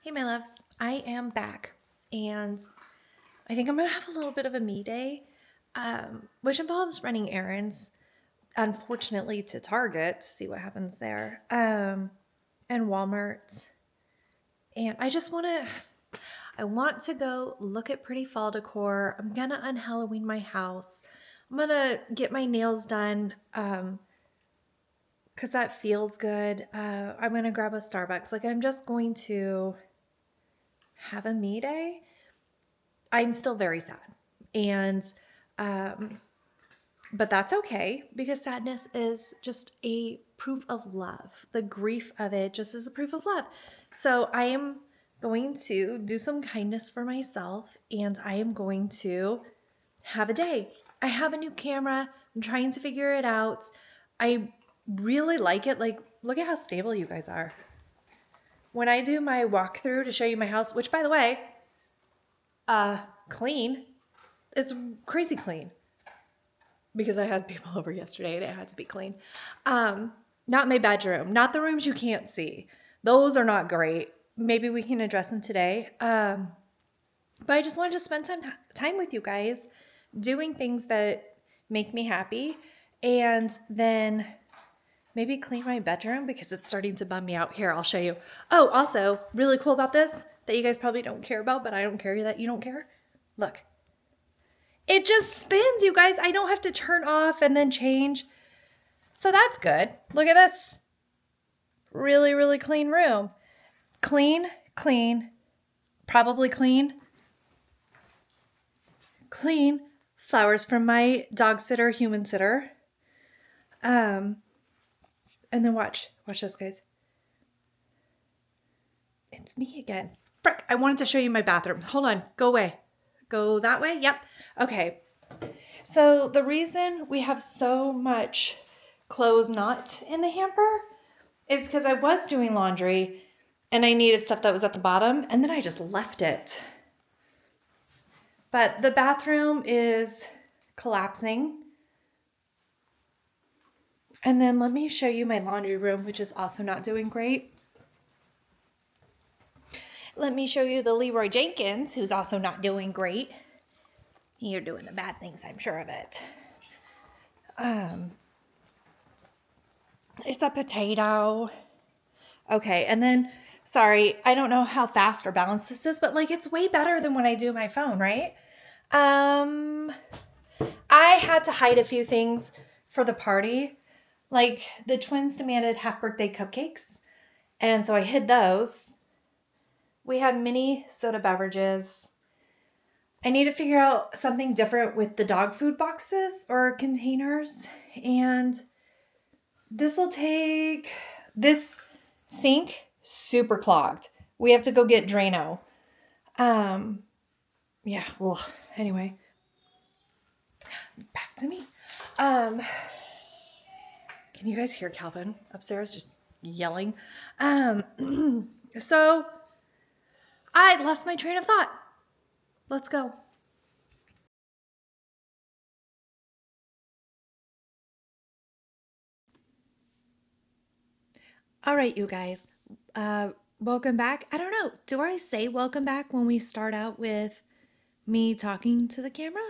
Hey, my loves. I am back, and I think I'm gonna have a little bit of a me day, which involves running errands. Unfortunately, to Target to see what happens there, and Walmart. And I want to go look at pretty fall decor. I'm gonna unHalloween my house. I'm gonna get my nails done, because that feels good. I'm gonna grab a Starbucks. Like I'm just going to have a me day. I'm still very sad. And, um, but that's okay because sadness is just a proof of love. The grief of it just is a proof of love. So I am going to do some kindness for myself and I am going to have a day. I have a new camera. I'm trying to figure it out. I really like it. Like, look at how stable you guys are. When I do my walkthrough to show you my house, which by the way, clean. It's crazy clean because I had people over yesterday and it had to be clean. Not my bedroom, not the rooms you can't see. Those are not great. Maybe we can address them today. But I just wanted to spend some time with you guys doing things that make me happy and then maybe clean my bedroom because it's starting to bum me out. Here, I'll show you. Oh, also, really cool about this that you guys probably don't care about, but I don't care that you don't care. Look. It just spins, you guys. I don't have to turn off and then change. So that's good. Look at this. Really, really clean room. Clean, clean, probably clean. Clean. Flowers from my dog sitter, human sitter. And then watch this, guys. It's me again. Frick, I wanted to show you my bathroom. Hold on, go away. Go that way? Yep. Okay. So the reason we have so much clothes not in the hamper is because I was doing laundry and I needed stuff that was at the bottom and then I just left it. But the bathroom is collapsing. And then let me show you my laundry room, which is also not doing great. Let me show you the Leroy Jenkins, who's also not doing great. You're doing the bad things, I'm sure of it. It's a potato. Okay, and then, sorry, I don't know how fast or balanced this is, but like it's way better than when I do my phone, right? I had to hide a few things for the party. Like the twins demanded half birthday cupcakes, and so I hid those. We had mini soda beverages. I need to figure out something different with the dog food boxes or containers. And this sink, super clogged. We have to go get Drano. Yeah, well, anyway. Back to me. Can you guys hear Calvin upstairs just yelling? So I lost my train of thought. Let's go. All right, you guys. Welcome back. I don't know. Do I say welcome back when we start out with me talking to the camera?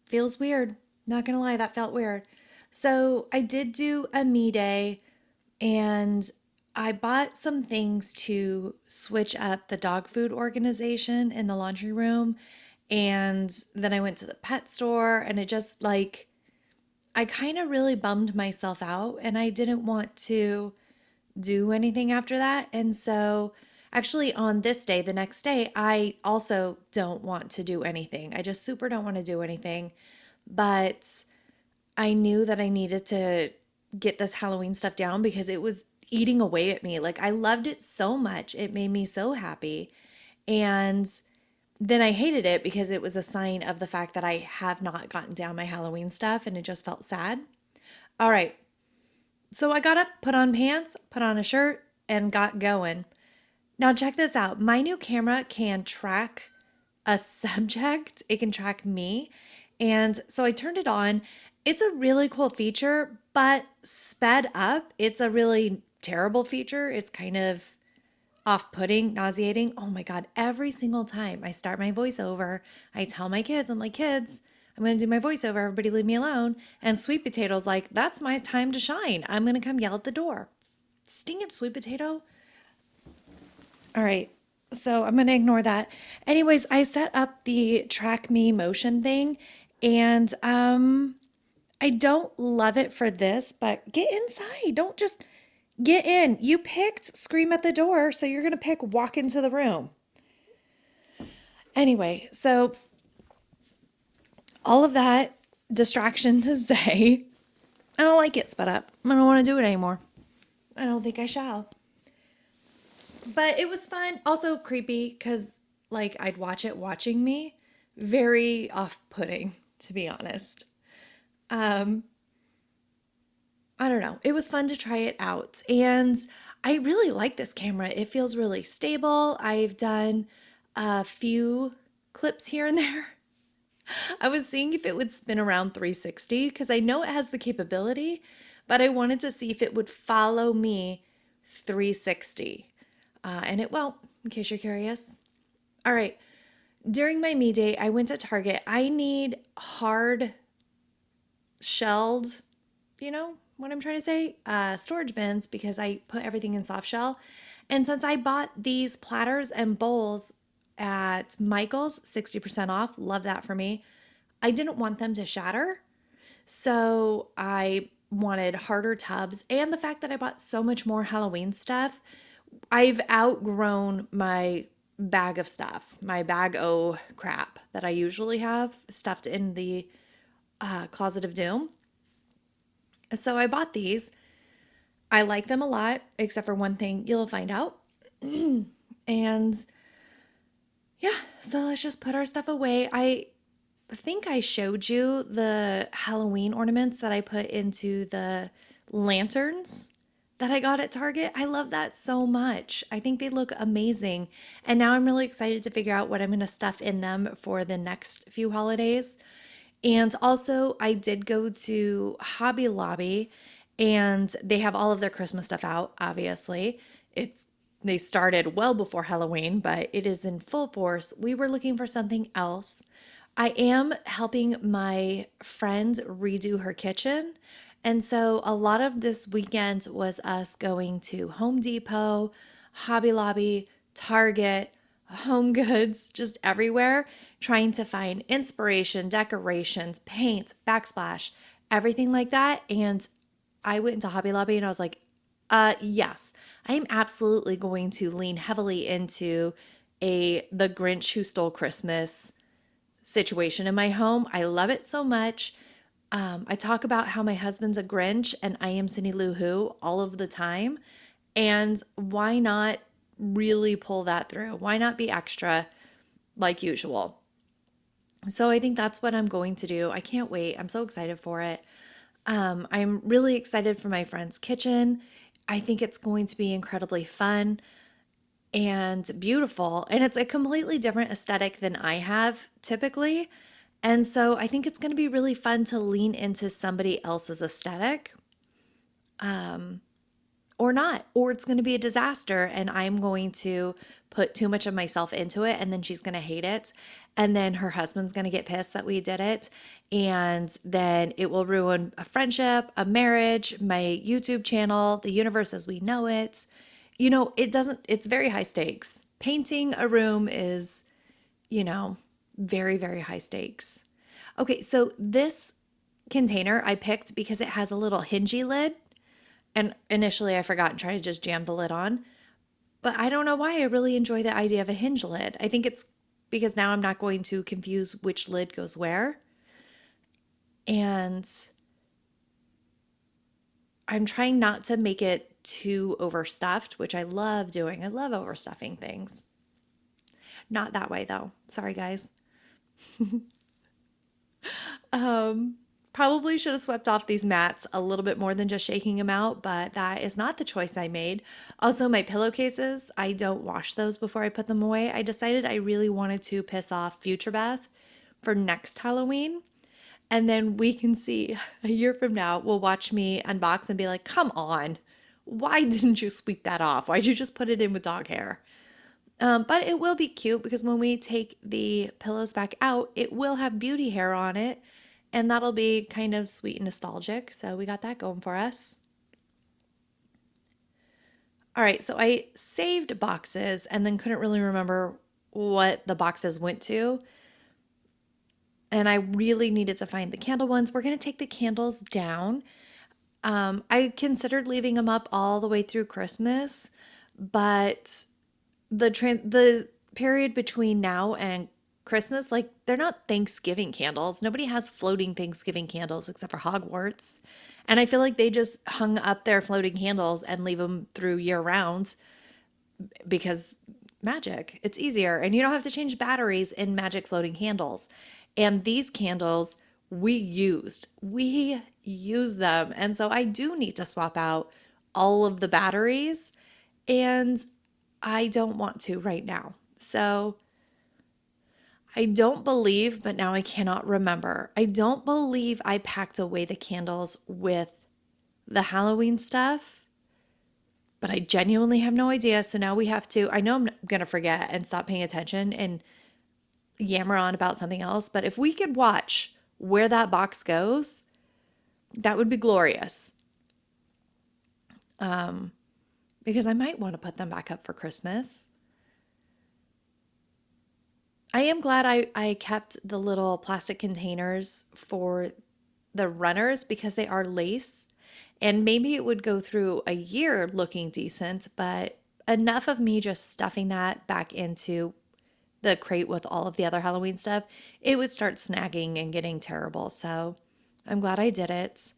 Feels weird. Not gonna lie, that felt weird. So I did do a me day and I bought some things to switch up the dog food organization in the laundry room. And then I went to the pet store and it just like, I kind of really bummed myself out and I didn't want to do anything after that. And so, actually, on this day, the next day, I also don't want to do anything. I just super don't want to do anything. But I knew that I needed to get this Halloween stuff down because it was eating away at me. Like, I loved it so much. It made me so happy. And then I hated it because it was a sign of the fact that I have not gotten down my Halloween stuff and it just felt sad. All right. So I got up, put on pants, put on a shirt, and got going. Now, check this out. My new camera can track a subject, it can track me. And so I turned it on. It's a really cool feature, but sped up, it's a really terrible feature. It's kind of off-putting, nauseating. Oh my God, every single time I start my voiceover, I tell my kids, I'm like, kids, I'm going to do my voiceover. Everybody leave me alone. And Sweet Potato's like, that's my time to shine. I'm going to come yell at the door. Sting it, Sweet Potato. All right. So I'm going to ignore that. Anyways, I set up the track me motion thing and I don't love it for this, but get inside. Don't just get in. You picked scream at the door, so you're going to pick walk into the room. Anyway, so all of that distraction to say, I don't like it sped up. I don't want to do it anymore. I don't think I shall. But it was fun. Also creepy because, like, I'd watch it watching me. Very off putting, to be honest. Um, I don't know. It was fun to try it out. And I really like this camera. It feels really stable. I've done a few clips here and there. I was seeing if it would spin around 360 because I know it has the capability, but I wanted to see if it would follow me 360. And it won't, in case you're curious. All right. During my me day, I went to Target. I need hard shelled, you know what I'm trying to say? Storage bins because I put everything in soft shell. And since I bought these platters and bowls at Michael's, 60% off, love that for me. I didn't want them to shatter. So I wanted harder tubs. And the fact that I bought so much more Halloween stuff, I've outgrown my bag of stuff, my bag o crap that I usually have stuffed in the closet of doom. So I bought these. I like them a lot, except for one thing you'll find out. And yeah, so let's just put our stuff away. I think I showed you the Halloween ornaments that I put into the lanterns that I got at Target. I love that so much. I think they look amazing. And now I'm really excited to figure out what I'm going to stuff in them for the next few holidays. And also, I did go to Hobby Lobby and they have all of their Christmas stuff out, obviously. It's they started well before Halloween, but it is in full force. We were looking for something else. I am helping my friend redo her kitchen. And so a lot of this weekend was us going to Home Depot, Hobby Lobby, Target, Home Goods, just everywhere, trying to find inspiration, decorations, paint, backsplash, everything like that. And I went into Hobby Lobby and I was like, yes, I am absolutely going to lean heavily into a The Grinch Who Stole Christmas situation in my home. I love it so much. I talk about how my husband's a Grinch and I am Cindy Lou Who all of the time. And why not really pull that through? Why not be extra like usual? So I think that's what I'm going to do. I can't wait. I'm so excited for it. I'm really excited for my friend's kitchen. I think it's going to be incredibly fun and beautiful. And it's a completely different aesthetic than I have typically. And so I think it's going to be really fun to lean into somebody else's aesthetic or not, or it's going to be a disaster and I'm going to put too much of myself into it and then she's going to hate it. And then her husband's going to get pissed that we did it. And then it will ruin a friendship, a marriage, my YouTube channel, the universe as we know it. You know, it's very high stakes. Painting a room is, you know, very, very high stakes. Okay, so this container I picked because it has a little hingy lid. And initially I forgot and tried to just jam the lid on. But I don't know why I really enjoy the idea of a hinge lid. I think it's because now I'm not going to confuse which lid goes where. And I'm trying not to make it too overstuffed, which I love doing. I love overstuffing things. Not that way though. Sorry, guys. Probably should have swept off these mats a little bit more than just shaking them out, but that is not the choice I made. Also, my pillowcases, I don't wash those before I put them away. I decided I really wanted to piss off Future Beth for next Halloween. And then we can see a year from now, will watch me unbox and be like, come on, Why didn't you sweep that off? Why'd you just put it in with dog hair? But it will be cute because when we take the pillows back out, it will have beauty hair on it. And that'll be kind of sweet and nostalgic. So we got that going for us. All right, so I saved boxes and then couldn't really remember what the boxes went to. And I really needed to find the candle ones. We're going to take the candles down. I considered leaving them up all the way through Christmas, but the period between now and Christmas, like they're not Thanksgiving candles. Nobody has floating Thanksgiving candles except for Hogwarts. And I feel like they just hung up their floating candles and leave them through year round because magic. It's easier and you don't have to change batteries in magic floating candles. And these candles we use them. And so I do need to swap out all of the batteries and I don't want to right now. So I don't believe, but now I cannot remember. I don't believe I packed away the candles with the Halloween stuff, but I genuinely have no idea. So now we have to, I know I'm going to forget and stop paying attention and yammer on about something else, but if we could watch where that box goes, that would be glorious. Because I might want to put them back up for Christmas. I am glad I kept the little plastic containers for the runners because they are lace. And maybe it would go through a year looking decent, but enough of me just stuffing that back into the crate with all of the other Halloween stuff, it would start snagging and getting terrible. So I'm glad I did it.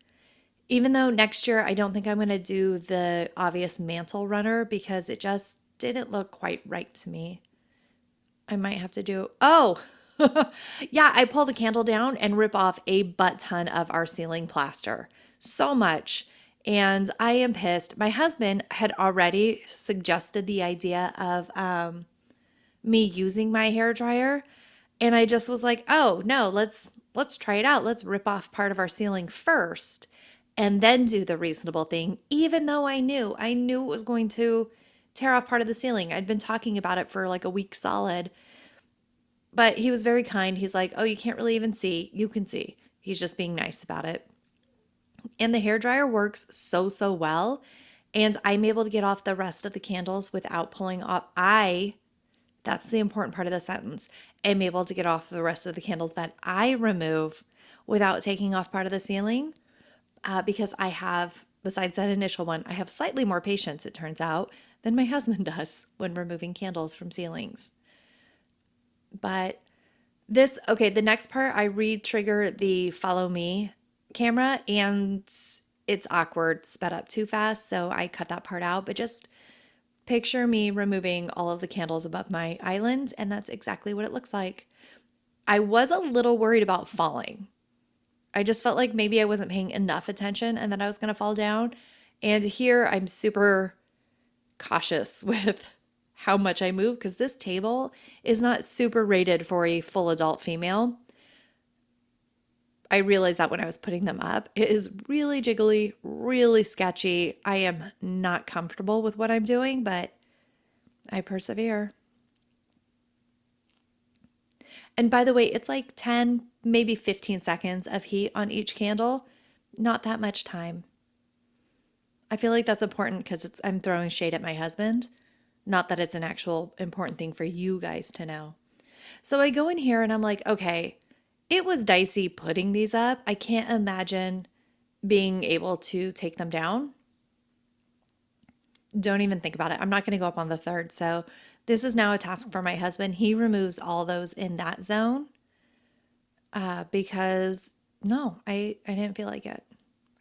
Even though next year I don't think I'm going to do the obvious mantle runner because it just didn't look quite right to me. I might have to do, oh, yeah, I pull the candle down and rip off a butt ton of our ceiling plaster. So much. And I am pissed. My husband had already suggested the idea of me using my hair dryer. And I just was like, oh no, let's try it out. Let's rip off part of our ceiling first and then do the reasonable thing, even though I knew it was going to tear off part of the ceiling. I'd been talking about it for like a week solid. But he was very kind. He's like, oh, you can't really even see. You can see. He's just being nice about it. And the hairdryer works so well. And I'm able to get off the rest of the candles without pulling off. That's the important part of the sentence, am able to get off the rest of the candles that I remove without taking off part of the ceiling because I have, besides that initial one, I have slightly more patience, it turns out, than my husband does when removing candles from ceilings. But okay, the next part, I re-trigger the follow me camera and it's awkward, sped up too fast. So I cut that part out, but just picture me removing all of the candles above my island. And that's exactly what it looks like. I was a little worried about falling. I just felt like maybe I wasn't paying enough attention and that I was going to fall down. And here I'm super cautious with how much I move because this table is not super rated for a full adult female. I realized that when I was putting them up. It is really jiggly, really sketchy. I am not comfortable with what I'm doing, but I persevere. And by the way, it's like 10, maybe 15 seconds of heat on each candle. Not that much time. I feel like that's important because I'm throwing shade at my husband. Not that it's an actual important thing for you guys to know. So I go in here and I'm like, okay, it was dicey putting these up. I can't imagine being able to take them down. Don't even think about it. I'm not going to go up on the third. So this is now a task for my husband. He removes all those in that zone because no, I didn't feel like it.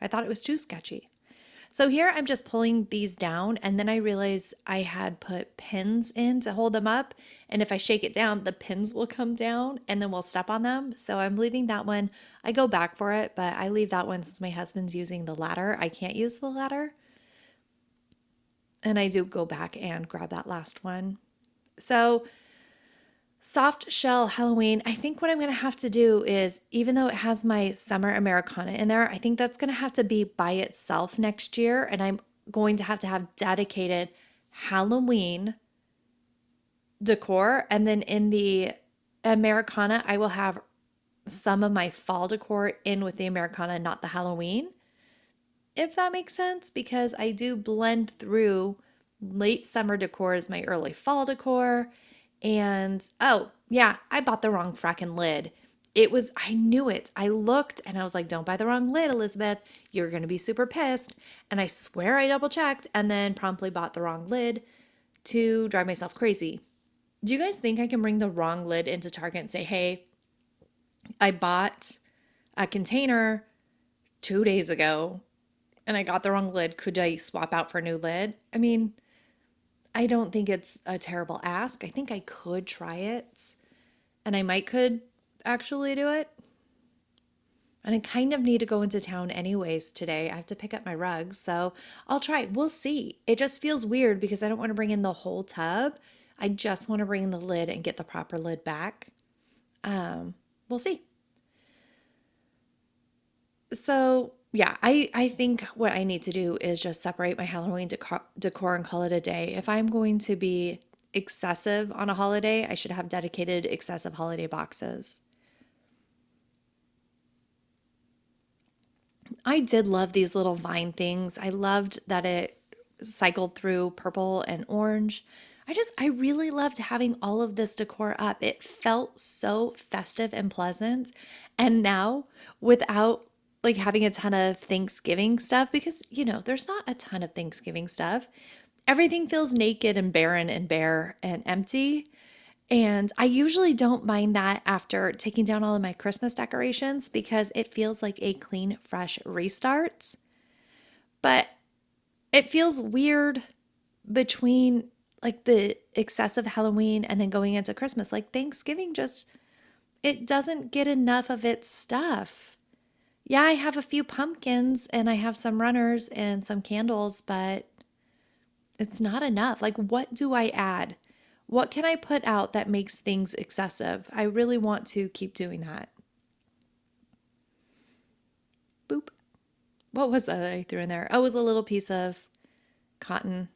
I thought it was too sketchy. So here I'm just pulling these down and then I realized I had put pins in to hold them up. And if I shake it down, the pins will come down and then we'll step on them. So I'm leaving that one. I go back for it, but I leave that one since my husband's using the ladder. I can't use the ladder. And I do go back and grab that last one. So soft shell Halloween, I think what I'm going to have to do is, even though it has my summer Americana in there, I think that's going to have to be by itself next year. And I'm going to have dedicated Halloween decor. And then in the Americana, I will have some of my fall decor in with the Americana, not the Halloween, if that makes sense, because I do blend through late summer decor as my early fall decor. And oh, yeah, I bought the wrong fracking lid. I knew it. I looked and I was like, don't buy the wrong lid, Elizabeth. You're going to be super pissed. And I swear I double checked and then promptly bought the wrong lid to drive myself crazy. Do you guys think I can bring the wrong lid into Target and say, hey, I bought a container 2 days ago and I got the wrong lid. Could I swap out for a new lid? I mean, I don't think it's a terrible ask. I think I could try it and I might could actually do it. And I kind of need to go into town anyways today. I have to pick up my rugs, so I'll try. We'll see. It just feels weird because I don't want to bring in the whole tub. I just want to bring in the lid and get the proper lid back. We'll see. So yeah, I think what I need to do is just separate my Halloween decor and call it a day. If I'm going to be excessive on a holiday, I should have dedicated excessive holiday boxes. I did love these little vine things. I loved that it cycled through purple and orange. I really loved having all of this decor up. It felt so festive and pleasant. And now, without like having a ton of Thanksgiving stuff, because there's not a ton of Thanksgiving stuff, everything feels naked and barren and bare and empty. And I usually don't mind that after taking down all of my Christmas decorations because it feels like a clean, fresh restart. But it feels weird between like the excessive Halloween and then going into Christmas. Like Thanksgiving it doesn't get enough of its stuff. Yeah, I have a few pumpkins and I have some runners and some candles, but it's not enough. Like, what do I add? What can I put out that makes things excessive? I really want to keep doing that. Boop. What was that I threw in there? Oh, it was a little piece of cotton.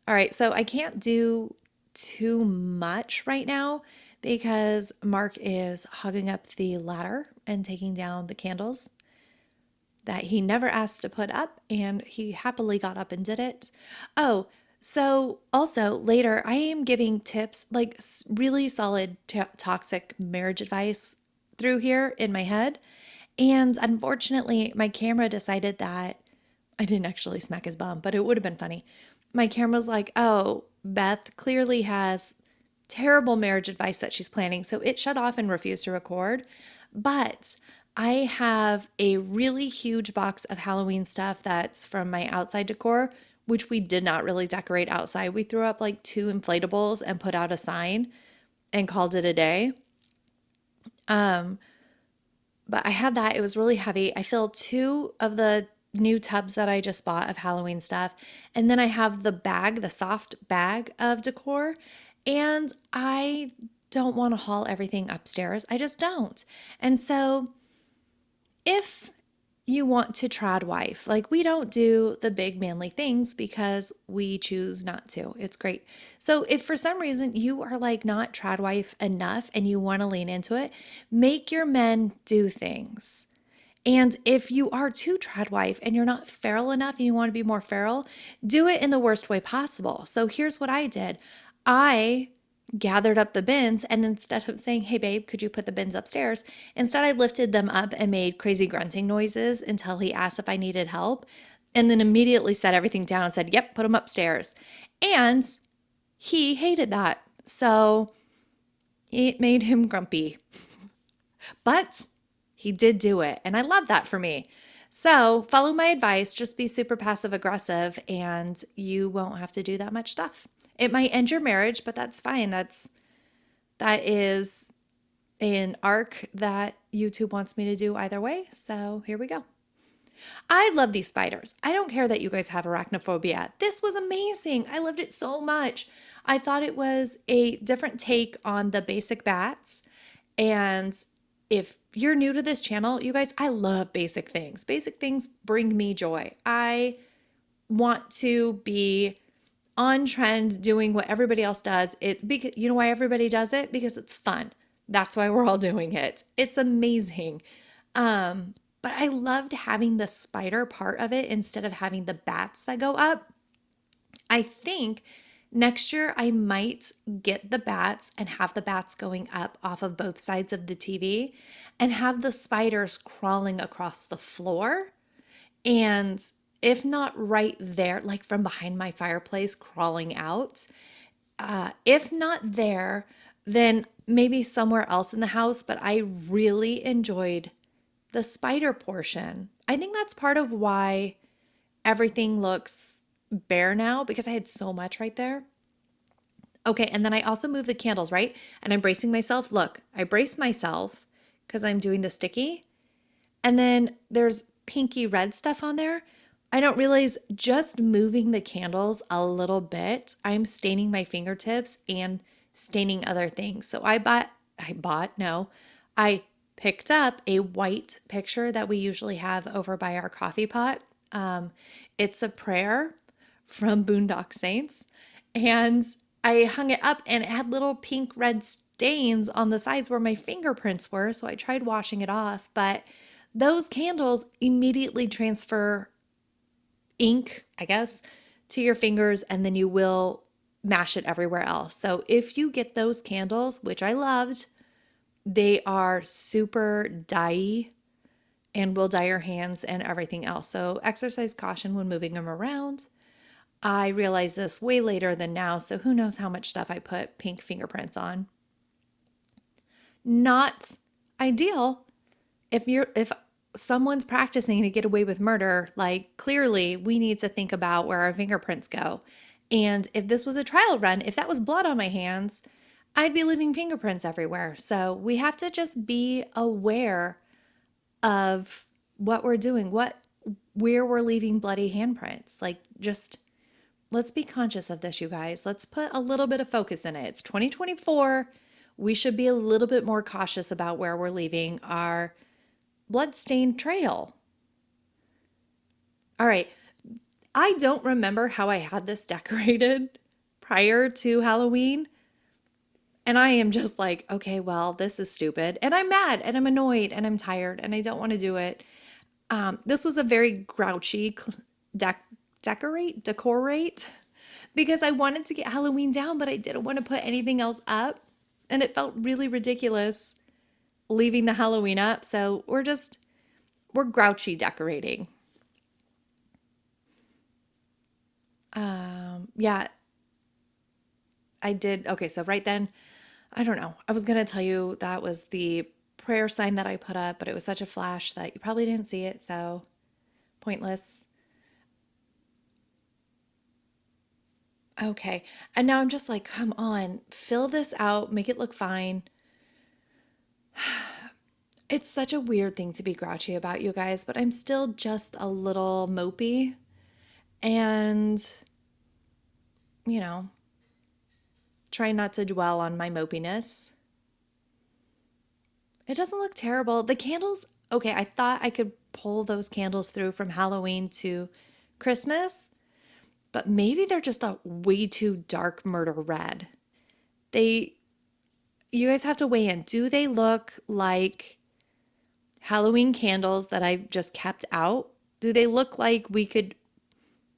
All right, so I can't do too much right now because Mark is hogging up the ladder and taking down the candles that he never asked to put up, and he happily got up and did it. Oh, so also later, I am giving tips like really solid toxic marriage advice through here in my head. And unfortunately, my camera decided that I didn't actually smack his bum, but it would have been funny. My camera's like, oh, Beth clearly has terrible marriage advice that she's planning. So it shut off and refused to record. But I have a really huge box of Halloween stuff that's from my outside decor, which we did not really decorate outside. We threw up like 2 inflatables and put out a sign and called it a day. But I had that. It was really heavy. I filled 2 of the new tubs that I just bought of Halloween stuff. And then I have the soft bag of decor. And I don't want to haul everything upstairs. I just don't. And so if you want to Tradwife, like we don't do the big manly things because we choose not to. It's great. So if for some reason you are like not Tradwife enough and you want to lean into it, make your men do things. And if you are too Tradwife and you're not feral enough and you want to be more feral, do it in the worst way possible. So here's what I did. I gathered up the bins, and instead of saying, hey babe, could you put the bins upstairs? Instead I lifted them up and made crazy grunting noises until he asked if I needed help, and then immediately set everything down and said, yep, put them upstairs. And he hated that. So it made him grumpy. But he did do it, and I love that for me. So follow my advice, just be super passive aggressive, and you won't have to do that much stuff. It might end your marriage, but that's fine. That is an arc that YouTube wants me to do either way. So here we go. I love these spiders. I don't care that you guys have arachnophobia. This was amazing. I loved it so much. I thought it was a different take on the basic bats. And if you're new to this channel, you guys, I love basic things. Basic things bring me joy. I want to be on trend doing what everybody else does. It because you know why everybody does it? Because it's fun. That's why we're all doing it. It's amazing. But I loved having the spider part of it instead of having the bats that go up. I think next year I might get the bats and have the bats going up off of both sides of the TV and have the spiders crawling across the floor. And if not right there, like from behind my fireplace, crawling out, if not there, then maybe somewhere else in the house. But I really enjoyed the spider portion. I think that's part of why everything looks bare now because I had so much right there. Okay, and then I also moved the candles, right? And I'm bracing myself. Look, I brace myself because I'm doing the sticky. And then there's pinky red stuff on there. I don't realize just moving the candles a little bit, I'm staining my fingertips and staining other things. So no, I picked up a white picture that we usually have over by our coffee pot. It's a prayer from Boondock Saints. And I hung it up and it had little pink red stains on the sides where my fingerprints were. So I tried washing it off, but those candles immediately transfer ink, I guess, to your fingers and then you will mash it everywhere else. So if you get those candles, which I loved, they are super dye and will dye your hands and everything else. So exercise caution when moving them around. I realized this way later than now, so who knows how much stuff I put pink fingerprints on. Not ideal if someone's practicing to get away with murder, like clearly we need to think about where our fingerprints go. And if this was a trial run, if that was blood on my hands, I'd be leaving fingerprints everywhere. So we have to just be aware of what we're doing, where we're leaving bloody handprints. Like just let's be conscious of this, you guys. Let's put a little bit of focus in it. It's 2024. We should be a little bit more cautious about where we're leaving our bloodstained trail. All right. I don't remember how I had this decorated prior to Halloween. And I am just like, okay, well, this is stupid. And I'm mad and I'm annoyed and I'm tired and I don't want to do it. This was a very grouchy decorate because I wanted to get Halloween down, but I didn't want to put anything else up. And it felt really ridiculous leaving the Halloween up. So we're grouchy decorating. Yeah, I did. Okay, so right then, I don't know. I was going to tell you that was the prayer sign that I put up, but it was such a flash that you probably didn't see it, so pointless. Okay, and now I'm just like, come on, fill this out, make it look fine. It's such a weird thing to be grouchy about, you guys, but I'm still just a little mopey. And, you know, try not to dwell on my mopiness. It doesn't look terrible. The candles, okay, I thought I could pull those candles through from Halloween to Christmas, but maybe they're just a way too dark murder red. They, you guys have to weigh in. Do they look like Halloween candles that I just kept out? Do they look like we could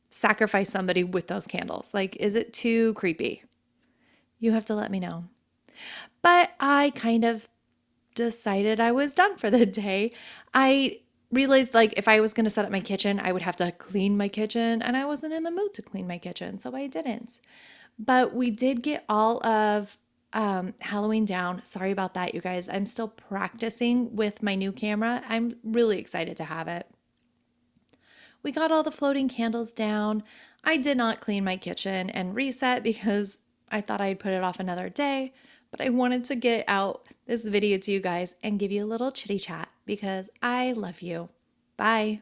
sacrifice somebody with those candles? Like, is it too creepy? You have to let me know. But I kind of decided I was done for the day. I realized like if I was going to set up my kitchen, I would have to clean my kitchen and I wasn't in the mood to clean my kitchen, so I didn't. But we did get all of Halloween down. Sorry about that, you guys. I'm still practicing with my new camera. I'm really excited to have it. We got all the floating candles down. I did not clean my kitchen and reset because I thought I'd put it off another day, but I wanted to get out this video to you guys and give you a little chitty chat because I love you. Bye.